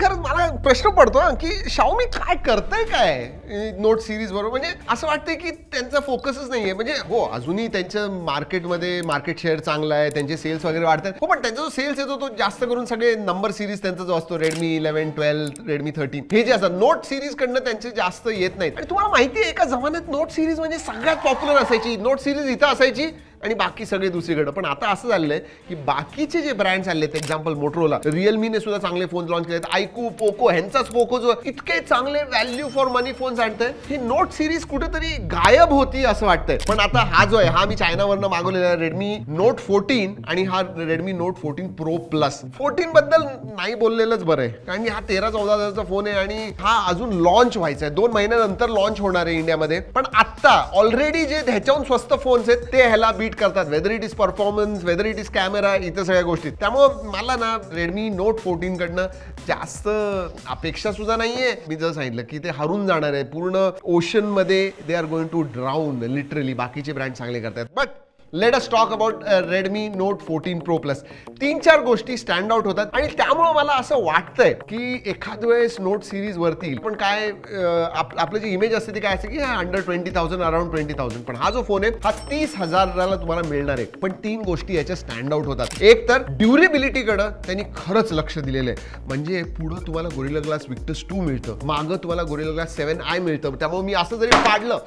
खरंच मला प्रश्न पडतो की Xiaomi काय करतंय काय नोट सिरीज बरोबर. म्हणजे असं वाटतंय की त्यांचा फोकसच नाहीये. म्हणजे हो अजूनही त्यांच्या मार्केटमध्ये मार्केट शेअर चांगला आहे, त्यांचे सेल्स वगैरे वाढतात हो, पण त्यांचा जो सेल्स येतो तो जास्त करून सगळे नंबर सिरीज त्यांचा जो असतो Redmi 11, 12, Redmi 13 हे जे असतात नोट सिरीज कडनं त्यांचे जास्त येत नाहीत. आणि तुम्हाला माहिती आहे एका जमान्यात नोट सिरीज म्हणजे सगळ्यात पॉप्युलर असायची. नोट सिरीज इथं असायची आणि बाकी सगळे दुसरीकडे. पण आता असं झालंय की बाकीचे जे ब्रँड्स आलेत, एक्झाम्पल मोटरोला, रिअलमीने सुद्धा चांगले फोन लॉन्च केलेत, आयकू, पोको, ह्यांचाच पोको जो इतके चांगले व्हॅल्यू फॉर मनी फोन्स आणतंय, ही नोट सिरीज कुठेतरी गायब होती असं वाटतंय. पण आता हा जो आहे हा मी चायनावरनं मागवलेला रेडमी नोट 14 आणि हा रेडमी नोट 14 प्रो प्लस. 14 बद्दल नाही बोललेलंच बरं आहे, कारण की हा 13-14 हजाराचा फोन आहे आणि हा अजून लॉन्च व्हायचा आहे, 2 महिन्यानंतर लॉन्च होणार आहे इंडियामध्ये. पण आता ऑलरेडी जे ह्याच्याहून स्वस्त फोन्स आहेत ते ह्याला करतात, whether it is performance, whether it is camera, इथं सगळ्या गोष्टी. त्यामुळे मला ना रेडमी नोट 14 कडनं जास्त अपेक्षा सुद्धा नाहीये. मी जर सांगितलं की ते हरून जाणार आहे पूर्ण ओशन मध्ये, they are going to drown literally. बाकीचे ब्रँड चांगले करतात. But let us talk about Redmi Note 14 Pro Plus. 3-4 गोष्टी स्टँड आउट होतात आणि त्यामुळे मला असं वाटतंय की एखाद वेळेस नोट सिरीज वरती पण काय आपलं जे इमेज असते ते काय असते की अंडर 20,000 अराउंड 20,000. पण हा जो फोन आहे हा 30,000ला तुम्हाला मिळणार आहे. पण 3 गोष्टी याच्या स्टँड आउट होतात. एक तर ड्युरेबिलिटीकडे त्यांनी खरंच लक्ष दिलेलं आहे. म्हणजे पुढं तुम्हाला Gorilla Glass Victus 2 मिळतं, मागं तुम्हाला Gorilla Glass 7i मिळतं. त्यामुळे मी असं जरी पाडलं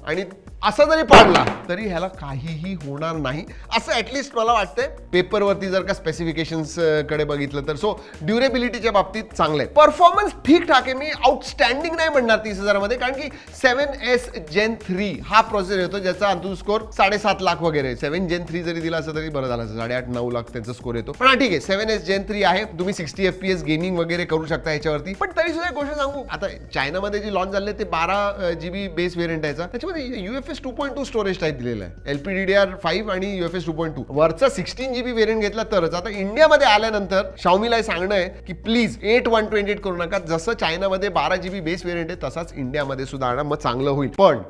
आणि असं जरी पाडला तरी ह्याला काहीही होणार नाही असं ऍटलिस्ट मला वाटतंय पेपरवरती जर का स्पेसिफिकेशन्स कडे बघितलं तर. सो ड्युरेबिलिटीच्या बाबतीत चांगलं आहे. परफॉर्मन्स ठीकठाक आहे, मी आउटस्टँडिंग नाही म्हणणार 30,000 मध्ये, कारण की 7S Gen 3 हा प्रोसेसर येतो ज्याचा अंतिम स्कोर 7.5 लाख वगैरे. 7 Gen 3 जरी दिला असं तरी बरं झालं, 8.5-9 लाख त्यांचा स्कोर येतो. पण ठीक आहे, 7S Gen 3 आहे, तुम्ही 60 FPS गेमिंग वगैरे करू शकता याच्यावरती. पण तरी सुद्धा एक गोष्ट सांगू, आता चायनामध्ये जे लॉन्च झाले ते 12 GB बेस वेरियंट आहे, त्याच्यामध्ये UFS 2.2 स्टोरेज टाईप दिलेलं आहे, LPDDR5 आणि UFS 2.2. वरचा 16 GB वेरियंट घेतला तरच. आता इंडियामध्ये आल्यानंतर Xiaomiला सांगणं आहे की प्लीज 8128 करू नका. जसं चायनामध्ये 12 GB बेस वेरियंट आहे तसाच इंडियामध्ये सुद्धा आणा, मग चांगलं होईल. पण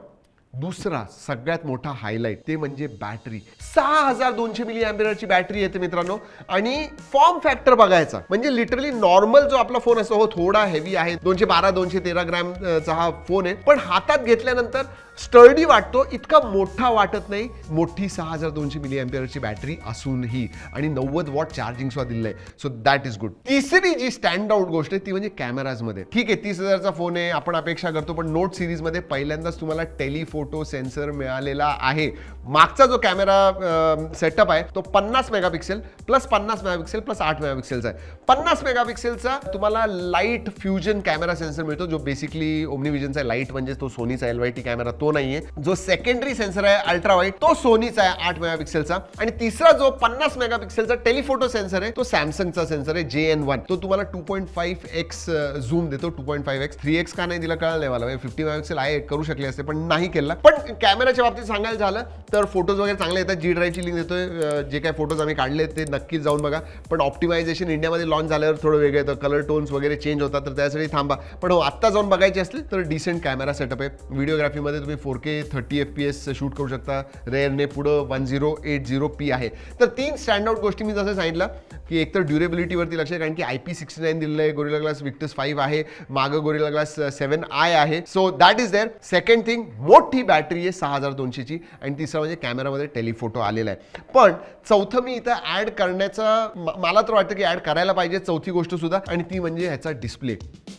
दुसरा सगळ्यात मोठा हायलाइट ते म्हणजे बॅटरी. 6200 mAhची बॅटरी येते मित्रांनो. आणि फॉर्म फॅक्टर बघायचा म्हणजे लिटरली नॉर्मल जो आपला फोन असतो हो थोडा हेवी आहे, 212-213 ग्रॅमचा हा फोन आहे, पण हातात घेतल्यानंतर स्टर्डी वाटतो, इतका मोठा वाटत नाही. मोठी 6200 mAhची बॅटरी असूनही आणि 90 वॉट चार्जिंग सुद्धा दिलंय. So that is good. तिसरी जी स्टँड आउट गोष्ट आहे ती म्हणजे कॅमेराज मध्ये. ठीक आहे 30,000चा फोन आहे, आपण अपेक्षा करतो, पण नोट सिरीज मध्ये पहिल्यांदाच तुम्हाला टेलिफोटो सेन्सर मिळालेला आहे. मागचा जो कॅमेरा सेटअप आहे तो 50 मेगापिक्सेल प्लस 50 मेगापिक्सेल प्लस 8 मेगापिक्सेलचा आहे. 50 मेगापिक्सेलचा तुम्हाला लाईट फ्युजन कॅमेरा सेन्सर मिळतो, जो बेसिकली ओमनीविजनचा लाईट म्हणजे तो सोनीचा LYT कॅमेरा तो नाहीये. जो सेकंडरी सेन्सर आहे अल्ट्रा वाईड तो सोनीचा आहे 8 मेगापिक्सेलचा. आणि तिसरा जो 50 मेगापिक्सेलचा टेलिफोटो सेन्सर आहे तो सॅमसंगचा सेन्सर आहे JN1. तो तुम्हाला 2.5x झूम देतो. 2.5x 3x का नाही दिला कळलं नाही मला. 50 मेगापिक्सेल आहे, करू शकले असते पण नाही केला. पण कॅमेराच्या बाबतीत सांगायला झालं तर फोटोज वगैरे चांगले येतात. G ड्राईव्हची लिंक देतोय, जे काही फोटोज आम्ही काढले ते नक्कीच जाऊन बघा. पण ऑप्टिमायझेशन इंडियामध्ये लॉन्च झाल्यावर थोडं वेगळं येतं, कलर टोन्स वगैरे चेंज होतात, तर त्यासाठी थांबा. पण हो आत्ता जाऊन बघायचे असतील तर डिसेंट कॅमेरा सेटअप आहे. व्हिडिओग्राफीमध्ये तुम्ही 4K 30 FPS शूट करू शकता. रेअरने पुढं 1080p आहे. तर 3 स्टँड आउट गोष्टी मी जसं सांगितलं की एकतर ड्युरेबिलिटीवरती लक्ष आहे, कारण की IP69 दिलेलं आहे, Gorilla Glass Victus 5 आहे, मागं Gorilla Glass 7i आहे. So that is there. Second thing, मोठी बॅटरी आहे 6200ची. आणि तिसरं म्हणजे कॅमेरामध्ये टेलिफोटो आलेला आहे. पण चौथं मी इथं ऍड करण्याचा मला तर वाटतं की ऍड करायला पाहिजे चौथी गोष्ट सुद्धा, आणि ती म्हणजे ह्याचा डिस्प्ले.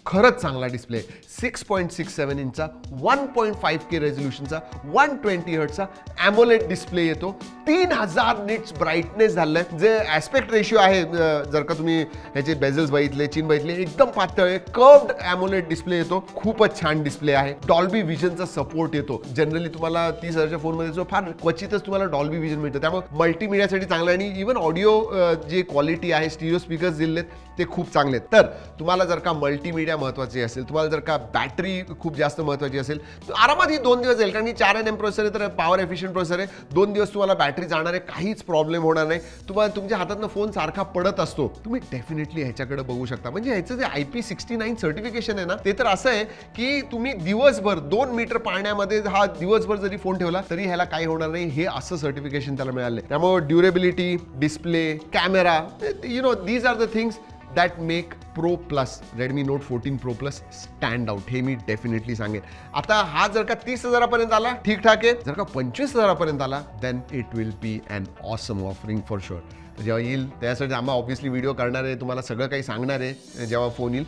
खरंच चांगला डिस्प्ले. 6.67 इंचचा 1.5K रेझोल्युशनचा 120 हर्ट्झचा AMOLED डिस्प्ले येतो. 3000 निट्स ब्राईटनेस झालाय. जे ऍस्पेक्ट रेशिओ आहे जर का तुम्ही ह्याचे बेझल्स बघितले, चिन बघितले, एकदम पातळ आहे. कर्व्ड AMOLED डिस्प्ले येतो. खूपच छान डिस्प्ले आहे. डॉल्बी विजनचा सपोर्ट येतो. जनरली तुम्हाला 30,000च्या फोनमध्ये जो फार क्वचितच तुम्हाला डॉल्बी विजन मिळतं, त्यामुळे मल्टीमीडियासाठी चांगलं आहे. आणि इव्हन ऑडिओ जे क्वालिटी आहे, स्टिरिओ स्पीकर्स दिलेत ते खूप चांगले आहेत. तर तुम्हाला जर का मल्टीमीडिया महत्त्वाची असेल, तुम्हाला जर का बॅटरी खूप जास्त महत्त्वाची असेल, तर आरामात ही 2 दिवस जाईल, कारण की 4nm प्रोसेसर आहे, तर पॉवर एफिशियंट प्रोसेसर आहे. 2 दिवस तुम्हाला बॅटरी जाणार आहे, काहीच प्रॉब्लेम होणार नाही. तुम्हाला तुमच्या हातातनं फोन सारखा पडत असतो, तुम्ही डेफिनेटली ह्याच्याकडे बघू शकता. म्हणजे ह्याचं जे IP69 सर्टिफिकेशन आहे ना, ते तर असं आहे की तुम्ही दिवसभर 2 मीटर पाण्यामध्ये हा दिवसभर जरी फोन ठेवला तरी ह्याला काही होणार नाही, हे असं सर्टिफिकेशन त्याला मिळालं. त्यामुळे durability, display, camera, you know, these are the things that make pro plus, Redmi note 14 pro plus stand out, हे मी डेफिनेटली सांगेन. आता हा जर का 30,000 आला ठीकठाक आहे, जर का 25,000 आला then it will be an awesome offering for sure. जेव्हा येईल त्यासाठी आम्हाला ऑब्व्हियसली व्हिडिओ करणार आहे, तुम्हाला सगळं काही सांगणार आहे. जेव्हा फोन येईल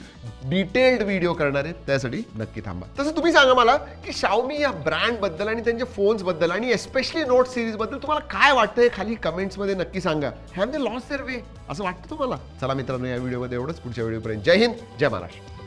डिटेल्ड व्हिडिओ करणार आहे, त्यासाठी नक्की थांबा. तसं तुम्ही सांगा मला की Xiaomi या ब्रँडबद्दल आणि त्यांच्या फोन्सबद्दल आणि एस्पेशली नोट सिरीजबद्दल तुम्हाला काय वाटतंय, खाली कमेंट्समध्ये नक्की सांगा. हॅव दे लॉस्ट देअर वे असं वाटतं तुम्हाला? चला मित्रांनो, या व्हिडिओमध्ये एवढंच. पुढच्या व्हिडिओपर्यंत जय हिंद, जय महाराष्ट्र.